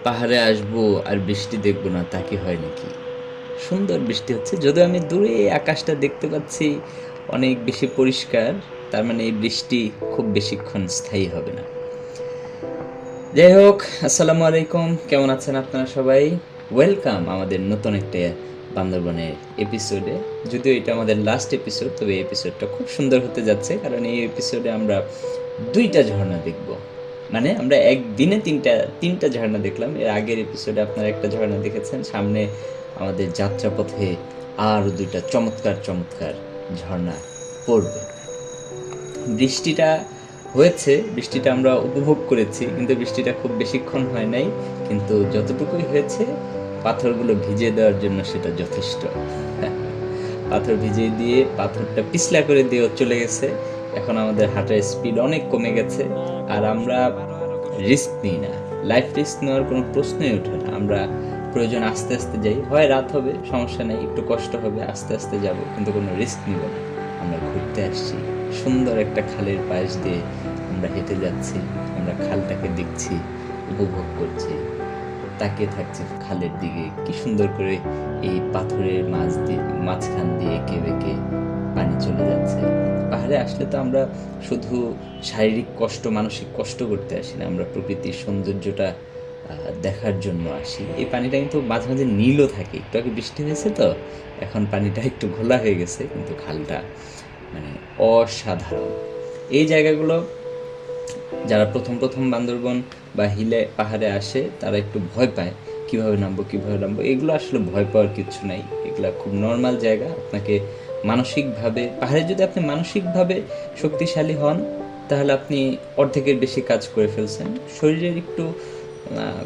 পাহাড়ে আসবো আর বৃষ্টি দেখবো না তা কি হয় নাকি? সুন্দর বৃষ্টি হচ্ছে, যদিও আমি দূরে আকাশটা দেখতে পাচ্ছি অনেক বেশি পরিষ্কার। তার মানে এই বৃষ্টি খুব বেশিক্ষণ স্থায়ী হবে না। যাই হোক, আসসালামু আলাইকুম, কেমন আছেন আপনারা সবাই? ওয়েলকাম আমাদের নতুন একটা বান্দরবনের এপিসোডে। যদিও এটা আমাদের লাস্ট এপিসোড, তবে এই এপিসোডটা খুব সুন্দর হতে যাচ্ছে, কারণ এই এপিসোডে আমরা 2টা ঝর্ণা দেখব। মানে আমরা একদিনে তিনটা ঝর্ণা দেখলাম। এর আগের এপিসোডে আপনারা একটা ঝর্ণা দেখেছেন, সামনে আমাদের যাত্রাপথে আরও 2টা চমৎকার চমৎকার ঝর্ণা পড়বে। বৃষ্টিটা হয়েছে, বৃষ্টিটা আমরা উপভোগ করেছি, কিন্তু বৃষ্টিটা খুব বেশিক্ষণ হয় নাই। কিন্তু যতটুকুই হয়েছে পাথরগুলো ভিজিয়ে দেওয়ার জন্য সেটা যথেষ্ট। পাথর ভিজিয়ে দিয়ে পাথরটা পিছলা করে দিয়েও চলে গেছে। এখন আমাদের হাঁটার স্পিড অনেক কমে গেছে, আর আমরা রিস্ক নিই না। লাইফ রিস্ক নেওয়ার কোনো প্রশ্নই ওঠে না। আমরা প্রয়োজন আস্তে আস্তে যাই, হয় রাত হবে সমস্যা নেই, একটু কষ্ট হবে, আস্তে আস্তে যাব, কিন্তু কোনো রিস্ক নিব না। আমরা ঘুরতে আসছি, সুন্দর একটা খালের পাশ দিয়ে আমরা হেঁটে যাচ্ছি, আমরা খালটাকে দেখছি, উপভোগ করছি, তাকিয়ে থাকছি খালের দিকে। কি সুন্দর করে এই পাথরের মাঝখান দিয়ে এঁকে বেঁকে পানি চলে যাচ্ছে। পাহাড়ে আসলে তো আমরা শুধু শারীরিক কষ্ট, মানসিক কষ্ট করতে আসি না, আমরা প্রকৃতির সৌন্দর্যটা দেখার জন্য আসি। এই পানিটা কিন্তু মাঝে মাঝে নীলও থাকে। একটু আগে বৃষ্টি হয়েছে তো, এখন পানিটা একটু ঘোলা হয়ে গেছে, কিন্তু খালটা মানে অসাধারণ। এই জায়গাগুলো যারা প্রথম বান্দরবন বা হিলে পাহাড়ে আসে তারা একটু ভয় পায়, কীভাবে নামবো। এগুলো আসলে ভয় পাওয়ার কিছু নাই, এগুলো খুব নর্মাল জায়গা। আপনাকে মানসিকভাবে, পাহাড়ে যদি আপনি মানসিকভাবে শক্তিশালী হন তাহলে আপনি অর্ধেকের বেশি কাজ করে ফেলছেন। শরীরের একটু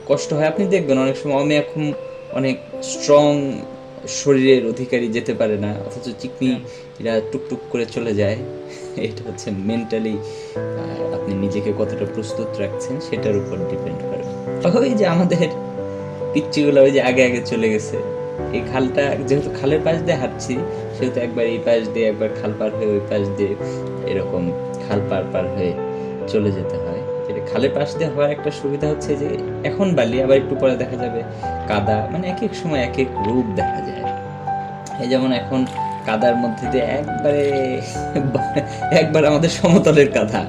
কষ্ট হয়, আপনি দেখবেন অনেক সময় এখন অনেক স্ট্রং শরীরের অধিকারী যেতে পারে না, অথচ এরা টুকটুক করে চলে যায়। এটা হচ্ছে মেন্টালি আপনি নিজেকে কতটা প্রস্তুত রাখছেন সেটার উপর ডিপেন্ড করে। ওই যে আমাদের পিচ্চিগুলো ওই যে আগে চলে গেছে। এই খালটা, যেহেতু খালের পাশ দিয়ে হাঁটছি, সেহেতু একবার এই পাশ দিয়ে, একবার খাল পার হয়ে ওই পাশ দিয়ে, এরকম খাল পার হয়ে চলে যেতে হয়। যেটা খালের পাশ দিয়ে হওয়ার একটা সুবিধা হচ্ছে যে এখন বালি, আবার একটু পরে দেখা যাবে কাদা, মানে এক এক সময় এক এক রূপ দেখা যায়। এই যেমন এখন কাদার মধ্যে দিয়ে একবার আমাদের সমতলের কাদা,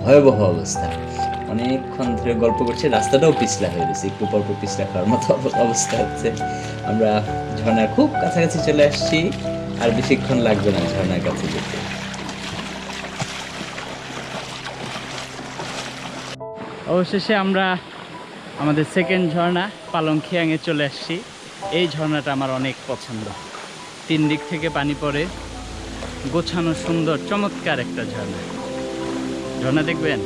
ভয়াবহ অবস্থা। অনেকক্ষণ ধরে গল্প করছে, রাস্তাটাও পিছলা হয়ে গেছে, একটু পর পিছলা খাওয়ার মতো অবস্থা হচ্ছে। আমরা ঝর্ণার খুব কাছাকাছি চলে আসছি, আর বেশিক্ষণ লাগবে না ঝর্ণার কাছে যেতে। অবশেষে আমরা আমাদের সেকেন্ড ঝর্ণা পালংখিয়াংয়ে চলে আসছি। এই ঝর্ণাটা আমার অনেক পছন্দ। 3 দিক থেকে পানি পড়ে, গোছানো সুন্দর চমৎকার একটা ঝর্ণা দেখবেন।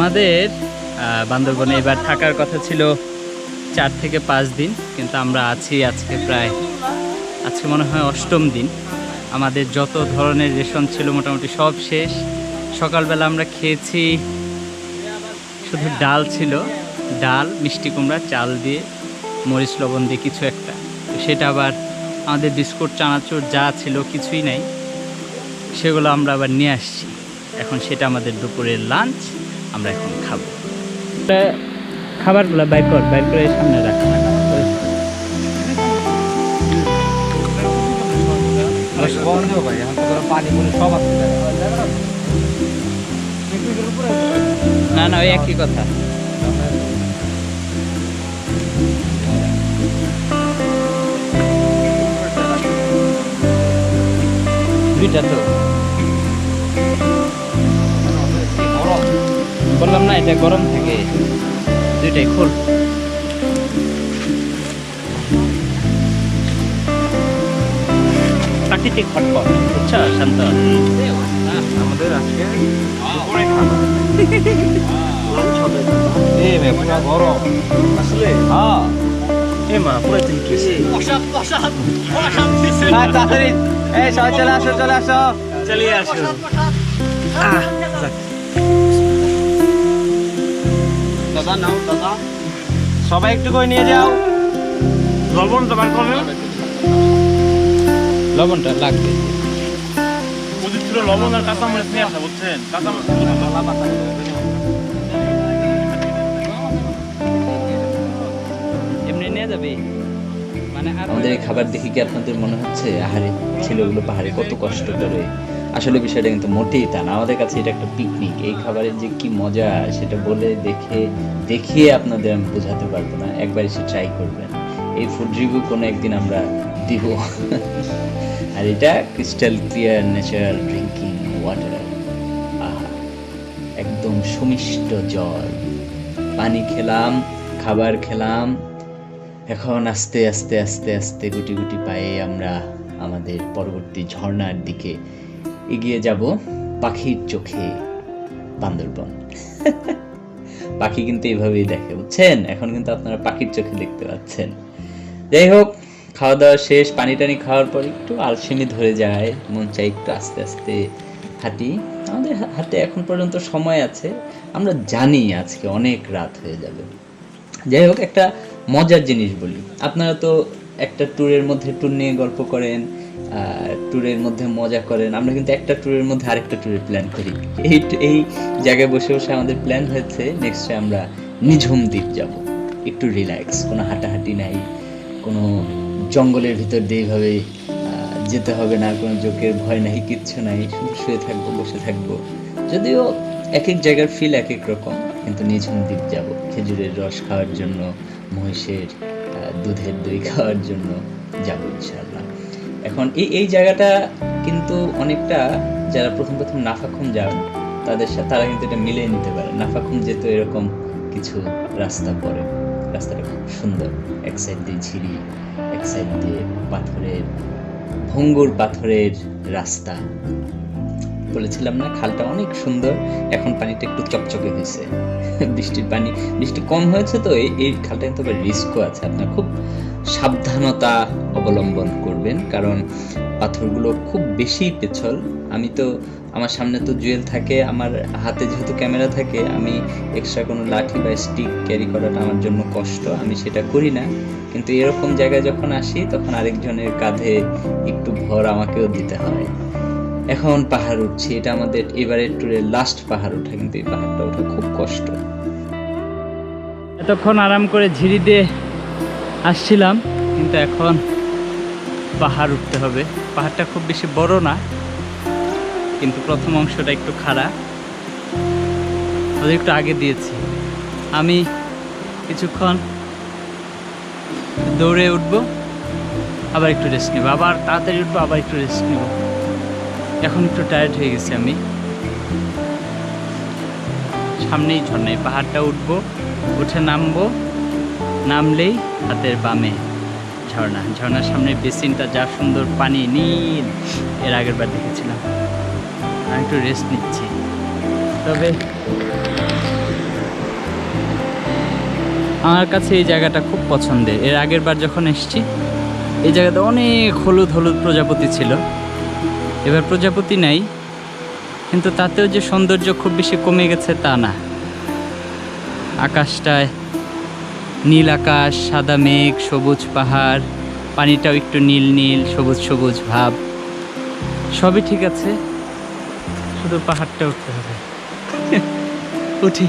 আমাদের বান্দরবনে এবার থাকার কথা ছিল 4 থেকে 5 দিন, কিন্তু আমরা আছি আজকে মনে হয় 8ম দিন। আমাদের যত ধরনের রেশন ছিল মোটামুটি সব শেষ। সকালবেলা আমরা খেয়েছি শুধু ডাল ছিল, ডাল, মিষ্টি কুমড়া, চাল দিয়ে মরিচ লবণ দিয়ে কিছু একটা, সেটা আবার আমাদের বিস্কুট চানাচুর যা ছিল কিছুই নাই, সেগুলো আমরা আবার নিয়ে আসছি। এখন সেটা আমাদের দুপুরের লাঞ্চ, আমরা এখন খাবো। খাবারগুলো বাইর করে সামনে রাখ। না না, ওই একই কথা। দুইটা তো বললাম না, এটা গরম থাকে, দুইটাই খোল। প্রাকৃতিক খটপট, বুঝছো শান্ত? আমাদের আজকে দুপুরে খাবার এই মে পুরা গরম আসলে। হ্যাঁ এ মা পুরো তিন কেজি তাড়াতাড়ি এই সবাই চলে আসো চলে আসো। দাদা নাও দাদা, সবাই একটু করে নিয়ে যাও। লবণ তো বার করবে, লবণটা লাগবে। লবণ আর কাঁচামরিচ নিয়ে আসা, বুঝছেন? এমনি নিয়ে যাবে মানে। আমাদের এই খাবার দেখে কি আপনাদের মনে হচ্ছে আহারে ছেলেগুলো পাহাড়ে কত কষ্ট করে? আসলে বিষয়টা কিন্তু মোটেই তা না। আমাদের কাছে এটা একটা পিকনিক। এই খাবারের যে কি মজা সেটা বলে দেখিয়ে আপনাদের আমি বোঝাতে পারবো না। একবার এসে ট্রাই করবেন। এই ফুড রিভিউ কোনো একদিন আমরা দিব। আর এটা crystal clear natural drinking water, একদম সুমিষ্ট জল। পানি খেলাম, খাবার খেলাম, এখন আস্তে আস্তে আস্তে আস্তে গুটি গুটি পায়ে আমরা আমাদের পরবর্তী ঝর্ণার দিকে এগিয়ে যাব। পাখির চোখে বান্দরবন। পাখি কিন্তু এইভাবেই দেখে, বুঝছেন? এখন কিন্তু আপনারা পাখির চোখে দেখতে পাচ্ছেন। যাই হোক, খাওয়া দাওয়া শেষ। পানি টানি খাওয়ার পর একটু আলসেমি ধরে যায়, মন চাই একটু আস্তে আস্তে হাঁটি। আমাদের হাতে এখন পর্যন্ত সময় আছে, আমরা জানি আজকে অনেক রাত হয়ে যাবে। যাই হোক, একটা মজার জিনিস বলি। আপনারা তো একটা ট্যুরের মধ্যে ট্যুর নিয়ে গল্প করেন, ট্যুরের মধ্যে মজা করেন। আমরা কিন্তু একটা ট্যুরের মধ্যে আরেকটা ট্যুরের প্ল্যান করি। এই জায়গায় বসে বসে আমাদের প্ল্যান হয়েছে নেক্সটে আমরা নিঝুম দ্বীপ যাব, একটু রিল্যাক্স, কোনো হাঁটাহাঁটি নাই, কোনো জঙ্গলের ভিতর দিয়ে এইভাবে যেতে হবে না, কোনো জোকের ভয় নাই, কিচ্ছু নাই, শুধু শুয়ে থাকবো, বসে থাকবো। যদিও এক এক জায়গার ফিল এক এক রকম, কিন্তু নিঝুম দ্বীপ যাব খেজুরের রস খাওয়ার জন্য, মহিষের দুধের দই খাওয়ার জন্য যাব ইনশাআল্লাহ। এখন এই জায়গাটা কিন্তু অনেকটা, যারা প্রথম নাফাখুম যান তারা কিন্তু এটা মিলিয়ে নিতে পারে। নাফাখুম যেহেতু এরকম কিছু রাস্তা পড়ে, রাস্তাটা খুব সুন্দর। এক সাইড দিয়ে ঝিরি, এক সাইড দিয়ে ভঙ্গুর পাথরের রাস্তা। বলেছিলাম না, খালটা অনেক সুন্দর। এখন পানিটা একটু চকচকে হয়েছে, বৃষ্টি কম হয়েছে তো এই খালটা কিন্তু রিস্কও আছে। আপনার খুব সাবধানতা অবলম্বন করবেন, কারণ পাথরগুলো খুব বেশি পেছল। আমার সামনে তো জুয়েল থাকে, আমার হাতে যেহেতু ক্যামেরা থাকে, আমি এক্সট্রা কোনো লাঠি বা স্টিক ক্যারি করাটা আমার জন্য কষ্ট, আমি সেটা করি না। কিন্তু এরকম জায়গায় যখন আসি তখন আরেকজনের কাঁধে একটু ভর আমাকেও দিতে হয়। এখন পাহাড় উঠছি, এটা আমাদের এবারের ট্যুরের লাস্ট পাহাড় ওঠা, কিন্তু এই পাহাড়টা ওঠা খুব কষ্ট। এতক্ষণ আরাম করে ঝিরি দিয়ে আসছিলাম, কিন্তু এখন পাহাড় উঠতে হবে। পাহাড়টা খুব বেশি বড় না, কিন্তু প্রথম অংশটা একটু খাড়া। ওদের একটু আগে দিয়েছি। আমি কিছুক্ষণ দৌড়ে উঠবো, আবার একটু রেস্ট নেবো, আবার তাড়াতাড়ি উঠবো, আবার একটু রেস্ট নেবো। এখন একটু টায়ার্ড হয়ে গেছি আমি। সামনেই ঝর্ণায়, পাহাড়টা উঠবো, উঠে নামলেই হাতের বামে ঝর্ণার সামনে বেসিনটা, যা সুন্দর পানি, নীল, এর আগের বার দেখেছিলাম। আমি একটু রেস্ট নিচ্ছি। তবে আমার কাছে এই জায়গাটা খুব পছন্দের। এর আগের বার যখন এসেছি এই জায়গাতে অনেক হলুদ হলুদ প্রজাপতি ছিল, এবার প্রজাপতি নাই, কিন্তু তাতেও যে সৌন্দর্য খুব বেশি কমে গেছে তা না। আকাশটায় নীল আকাশ, সাদা মেঘ, সবুজ পাহাড়, পানিটাও একটু নীল নীল সবুজ সবুজ ভাব, সবই ঠিক আছে, শুধু পাহাড়টা উঠতে হবে। উঠি।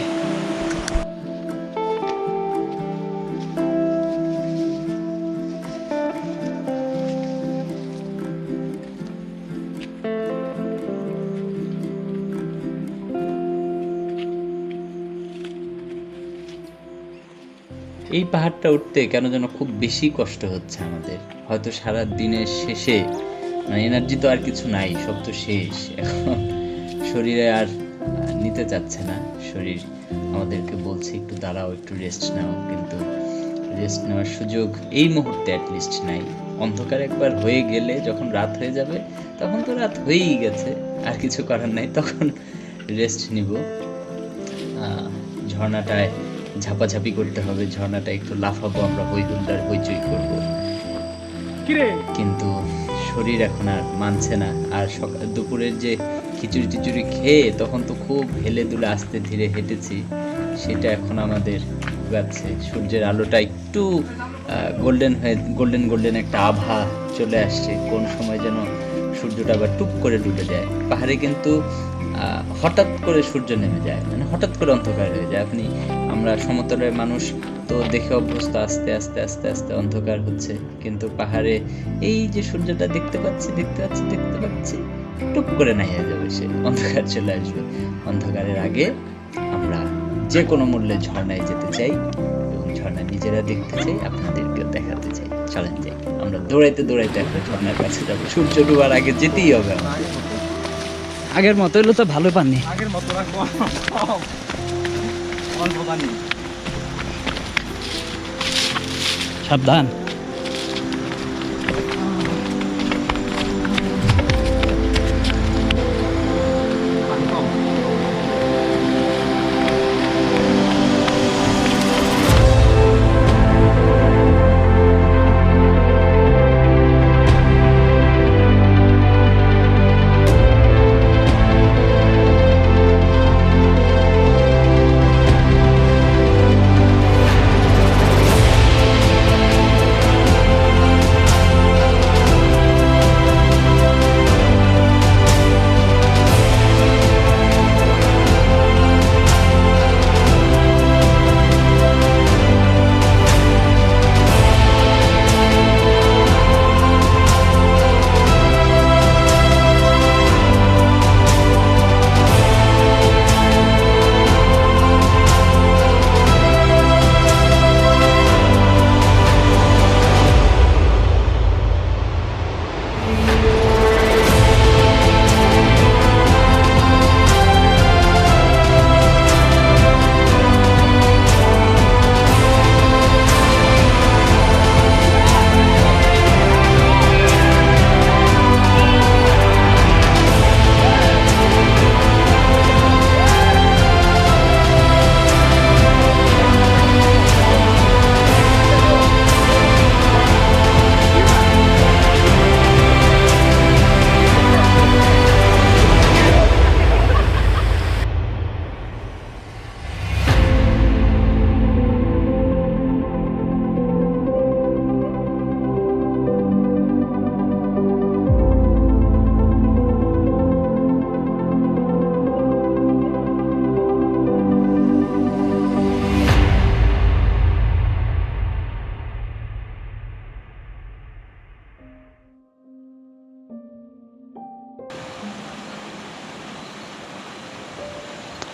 এই পাহাড়টা উঠতে কেন যেন খুব বেশি কষ্ট হচ্ছে আমাদের। হয়তো সারা দিনের শেষে মানে এনার্জি তো আর কিছু নাই, সব তো শেষ। এখন শরীরে আর নিতে চাচ্ছে না, শরীর আমাদেরকে বলছে একটু দাঁড়াও, একটু রেস্ট নাও, কিন্তু রেস্ট নেওয়ার সুযোগ এই মুহূর্তে অ্যাটলিস্ট নাই। অন্ধকার একবার হয়ে গেলে, যখন রাত হয়ে যাবে, তখন তো রাত হয়েই গেছে, আর কিছু করার নাই, তখন রেস্ট নিব। ঝর্ণাটায় ঝাপাঝাপি করতে হবে, ঝর্ণাটা একটু লাফাবো আমরা, হই হুল্লার হইচই করবো, কিন্তু শরীর এখন আর মানছে না। আর সকাল দুপুরের যে খিচুড়ি টিচুড়ি খেয়ে তখন তো খুব হেলে দুলে আস্তে ধীরে হেঁটেছি, সেটা এখন আমাদের ভোগাচ্ছে। সূর্যের আলোটা একটু গোল্ডেন গোল্ডেন একটা আভা চলে আসছে, কোন সময় যেন সূর্যটা আবার টুপ করে ডুবে যায়। পাহাড়ে কিন্তু হঠাৎ করে সূর্য নেমে যায়, মানে হঠাৎ করে অন্ধকার হয়ে যায়। আমরা সমতলের মানুষ তো দেখে অভ্যস্ত, আস্তে আস্তে আস্তে আস্তে অন্ধকার হচ্ছে, কিন্তু পাহাড়ে এই যে সূর্যটা দেখতে পাচ্ছি টুপ করে নাইয়া যাবে, সে অন্ধকার চলে আসবে। অন্ধকারের আগে আমরা যে কোনো মূল্যে ঝর্ণায় যেতে চাই এবং ঝর্ণা নিজেরা দেখতে চাই, আপনাদেরকেও দেখাতে চাই। চলেন যাই, আমরা দৌড়াইতে দৌড়াইতে একটা ঝর্ণার কাছে যাবো। সূর্য ডুবার আগে যেতেই হবে। আগের মতো হলো তো ভালো পানি, আগের মতো রাখবো, অল্প পানি। সাবধান।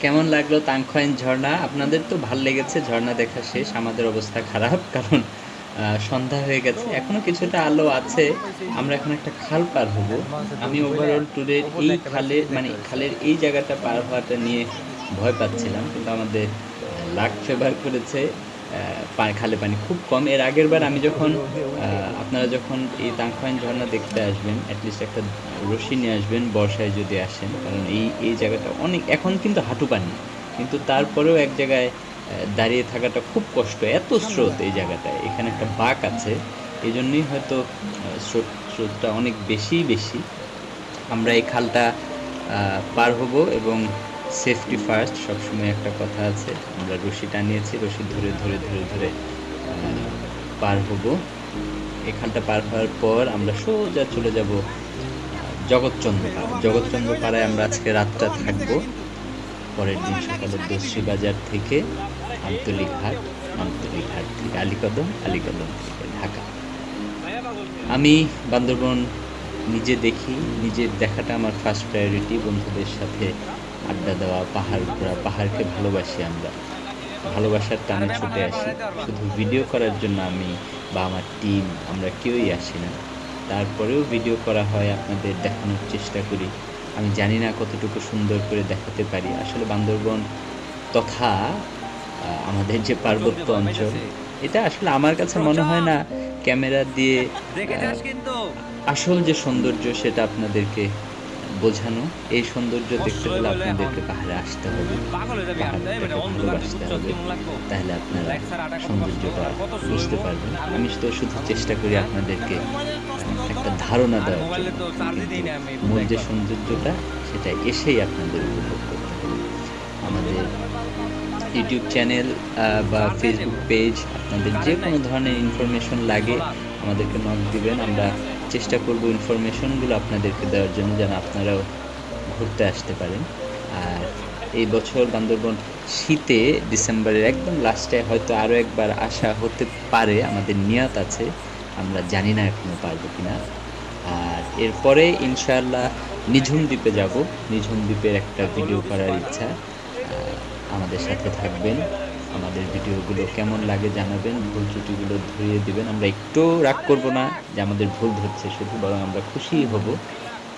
কেমন লাগলো তাংখয়েন ঝর্ণা? আপনাদের তো ভাল লেগেছে, ঝর্ণা দেখা শেষ, আমাদের অবস্থা খারাপ, কারণ সন্ধ্যা হয়ে গেছে, এখনো কিছুটা আলো আছে। আমরা এখন একটা খাল পার হব। আমি ওভারঅল ট্যুরের এই খালের এই জায়গাটা পার হওয়াটা নিয়ে ভয় পাচ্ছিলাম, কিন্তু আমাদের লাক ফেভার করেছে, খালে পানি খুব কম। এর আগের বার আমি যখন আপনারা যখন এই তাংখয়েন ঝর্ণা দেখতে আসবেন, অ্যাটলিস্ট একটা রশি নিয়ে আসবেন বর্ষায় যদি আসেন, কারণ এই জায়গাটা অনেক, এখন কিন্তু হাঁটু পানি, কিন্তু তারপরেও এক জায়গায় দাঁড়িয়ে থাকাটা খুব কষ্ট, এত স্রোত এই জায়গাটায়। এখানে একটা বাঁক আছে, এই জন্যই হয়তো স্রোতটা অনেক বেশি। আমরা এই খালটা পার হব এবং সেফটি ফার্স্ট সবসময় একটা কথা আছে। আমরা রশি টানিয়েছি, রশি ধরে পার হব। এই খালটা পার হওয়ার পর আমরা সোজা চলে যাব জগৎচন্দ্র পাড়ায় আমরা আজকে রাতটা থাকবো। পরের দিন সকালে দস্যি বাজার থেকে আমতলি ঘাট থেকে আলীকদম থেকে ঢাকা। আমি বান্দরবন নিজে দেখি, নিজের দেখাটা আমার ফার্স্ট প্রায়োরিটি। বন্ধুদের সাথে আড্ডা দেওয়া, পাহাড় ঘোরা, পাহাড়কে ভালোবাসি আমরা, ভালোবাসার টানে ছুটে আসি। শুধু ভিডিও করার জন্য আমি বা আমার টিম আমরা কেউই আসি না, তারপরেও ভিডিও করা হয়, আপনাদের দেখানোর চেষ্টা করি। আমি জানি না কতটুকু সুন্দর করে দেখাতে পারি। আসলে বান্দরবন তথা আমাদের যে পার্বত্য অঞ্চল, এটা আসলে আমার কাছে মনে হয় না ক্যামেরা দিয়ে আসল যে সৌন্দর্য সেটা আপনাদেরকে বোঝানো। এই সৌন্দর্য দেখতে হলে আপনাদেরকে পাহাড়ে আসতে হবে, পাহাড়টাকে ভালোবাসতে হবে, তাহলে আপনারা সৌন্দর্যটা বুঝতে পারবেন। আমি তো শুধু চেষ্টা করি আপনাদেরকে একটা ধারণা দেওয়ার জন্য, মূল যে সৌন্দর্যটা সেটা এসেই আপনাদের উপভোগ করতে হবে। আমাদের ইউটিউব চ্যানেল বা ফেসবুক পেজ, আপনাদের যে কোনো ধরনের ইনফরমেশন লাগে আমাদেরকে নক দিবেন। আমরা চেষ্টা করব ইনফরমেশনগুলো আপনাদেরকে দেওয়ার জন্য, যেন আপনারাও ঘুরতে আসতে পারেন। আর এই বছর বান্দরবন শীতে ডিসেম্বরের একদম লাস্টে হয়তো আরও একবার আসা হতে পারে, আমাদের নিয়ত আছে। আমরা জানি না এখনও পারবো কিনা। আর এরপরে ইনশাআল্লাহ নিঝুম দ্বীপে যাব। নিঝুম দ্বীপের একটা ভিডিও করার ইচ্ছা। আমাদের সাথে থাকবেন, আমাদের ভিডিওগুলো কেমন লাগে জানাবেন, ভুল ত্রুটিগুলো ধরিয়ে দিবেন। আমরা একটু রাগ করব না যে আমাদের ভুল ধরছে শুধু, বরং আমরা খুশিই হব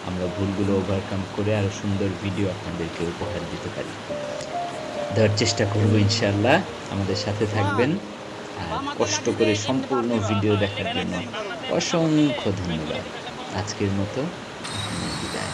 আমরা ভুলগুলো ওভারকাম করে আরও সুন্দর ভিডিও আপনাদেরকে উপহার দিতে পারি। দেওয়ার চেষ্টা করব ইনশাআল্লাহ। আমাদের সাথে থাকবেন, আর কষ্ট করে সম্পূর্ণ ভিডিও দেখার জন্য অসংখ্য ধন্যবাদ। আজকের মতো বিদায়।